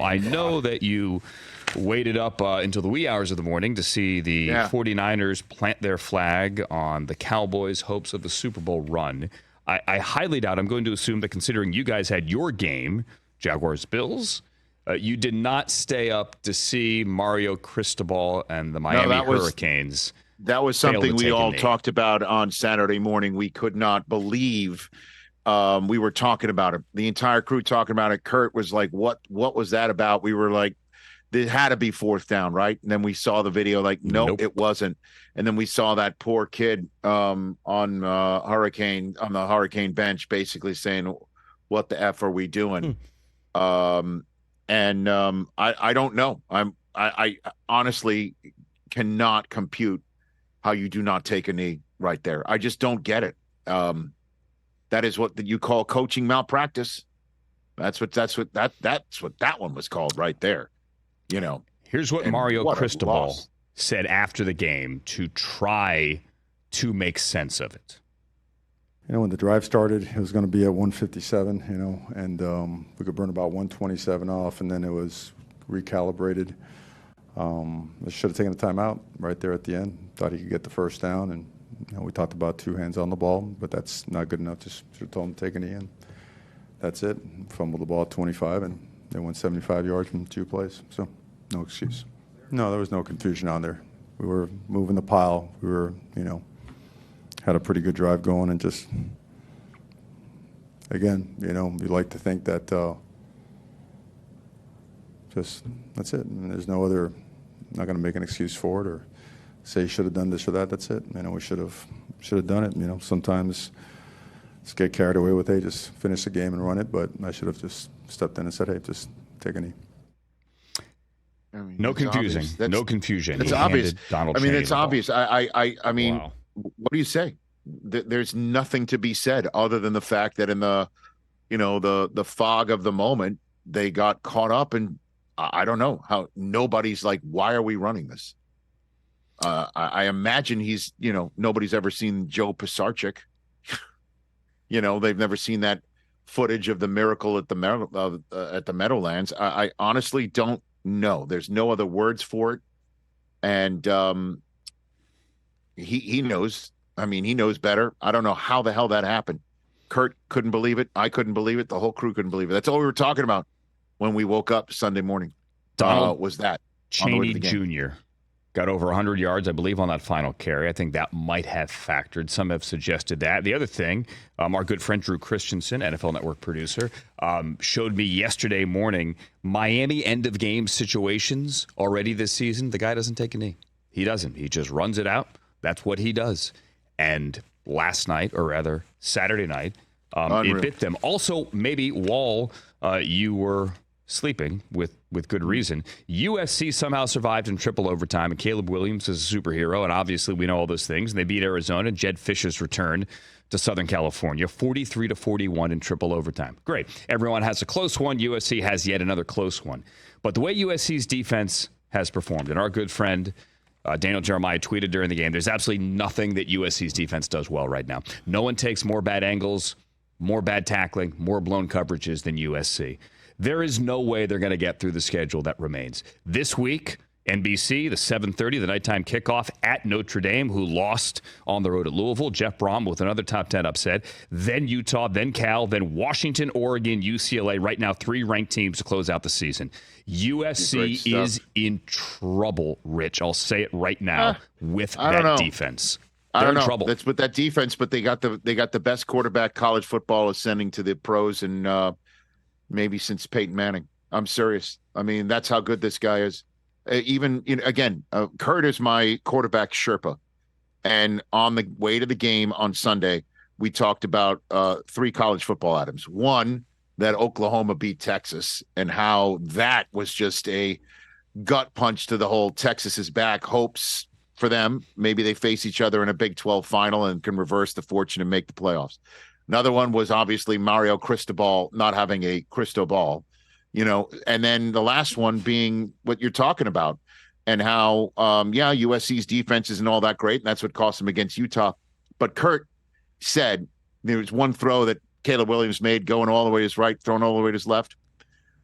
I know that you waited up until the wee hours of the morning to see the 49ers plant their flag on the Cowboys' hopes of a Super Bowl run. I highly doubt, I'm going to assume that considering you guys had your game, Jaguars-Bills, you did not stay up to see Mario Cristobal and the Miami Hurricanes. That was something we all talked about on Saturday morning. We could not believe we were talking about it. The entire crew talking about it. Kurt was like, what was that about? We were like, it had to be fourth down, right? And then we saw the video like, nope, it wasn't. And then we saw that poor kid on the Hurricane bench basically saying, what the F are we doing? I don't know. I honestly cannot compute how you do not take a knee right there. I just don't get it. That is what you call coaching malpractice. That's what that one was called right there. You know. Here's what Mario Cristobal said after the game to try to make sense of it. You know, when the drive started, it was going to be at 157, you know, and we could burn about 127 off, and then it was recalibrated. I should have taken the timeout right there at the end. Thought he could get the first down, and you know, we talked about two hands on the ball, but that's not good enough. Just should have told him to take a knee, and that's it. Fumbled the ball at 25, and they went 75 yards from 2 plays, so no excuse. No, there was no confusion on there. We were moving the pile. We were, you know, had a pretty good drive going, and just, again, you know, we like to think that just that's it. And there's no other, not going to make an excuse for it or say you should have done this or that. That's it. You know, we should have done it. You know, sometimes just get carried away with, hey, just finish the game and run it. But I should have just stepped in and said, hey, just take a knee. I mean, no confusion. No confusion. It's obvious. Donald I mean, Cheney it's obvious. I mean, wow. What do you say? There's nothing to be said other than the fact that in the, you know, the fog of the moment, they got caught up, and I don't know how nobody's like, why are we running this? I imagine he's, you know, nobody's ever seen Joe Pisarcik. You know, they've never seen that footage of the miracle at the Meadowlands. I honestly don't know. There's no other words for it, and he knows. I mean, he knows better. I don't know how the hell that happened. Kurt couldn't believe it. I couldn't believe it. The whole crew couldn't believe it. That's all we were talking about when we woke up Sunday morning. Donald was that Cheney Jr. got over 100 yards, I believe, on that final carry. I think that might have factored. Some have suggested that. The other thing, our good friend Drew Christensen, NFL Network producer, showed me yesterday morning Miami end-of-game situations already this season. The guy doesn't take a knee. He doesn't. He just runs it out. That's what he does. And last night, or rather Saturday night, it bit them. Also, maybe, Wall, you were sleeping with good reason. USC somehow survived in triple overtime, and Caleb Williams is a superhero, and obviously we know all those things. And they beat Arizona, Jed Fisher's return to Southern California, 43-41 in triple overtime. Great. Everyone has a close one. USC has yet another close one. But the way USC's defense has performed, and our good friend Daniel Jeremiah tweeted during the game, there's absolutely nothing that USC's defense does well right now. No one takes more bad angles, more bad tackling, more blown coverages than USC. There is no way they're going to get through the schedule that remains. This week, NBC, the 7:30, the nighttime kickoff at Notre Dame, who lost on the road at Louisville. Jeff Brom with another top 10 upset. Then Utah, then Cal, then Washington, Oregon, UCLA. Right now, 3 ranked teams to close out the season. USC is in trouble, Rich. I'll say it right now with that defense. I don't know. Trouble. That's with that defense, but they got the best quarterback college football ascending to the pros and maybe since Peyton Manning. I'm serious. I mean, that's how good this guy is. Even, you know, again, Kurt is my quarterback Sherpa. And on the way to the game on Sunday, we talked about 3 college football items. One, that Oklahoma beat Texas and how that was just a gut punch to the whole Texas is back hopes for them. Maybe they face each other in a Big 12 final and can reverse the fortune and make the playoffs. Another one was obviously Mario Cristobal not having a crystal ball, you know, and then the last one being what you're talking about and how, USC's defense isn't all that great, and that's what cost them against Utah. But Kurt said there was one throw that Caleb Williams made going all the way to his right, thrown all the way to his left.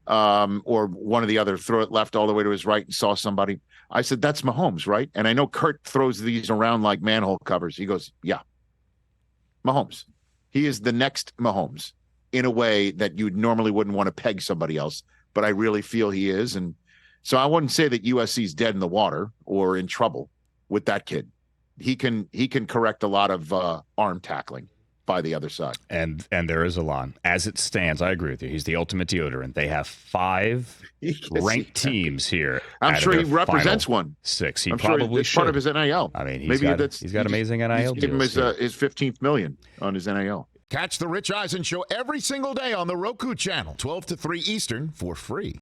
or one of the other, throw it left all the way to his right and saw somebody. I said, that's Mahomes, right? And I know Kurt throws these around like manhole covers. He goes, yeah, Mahomes. He is the next Mahomes in a way that you normally wouldn't want to peg somebody else, but I really feel he is. And so I wouldn't say that USC's dead in the water or in trouble with that kid. He can correct a lot of arm tackling by the other side. And there is Alon. As it stands, I agree with you. He's the ultimate deodorant. They have 5 ranked teams here. I'm sure he represents one. 6. He I'm probably sure it's should. part of his NIL. I mean, he's got amazing NIL Give him deals. his 15th million on his NIL. Catch the Rich Eisen Show every single day on the Roku channel, 12 to 3 Eastern, for free.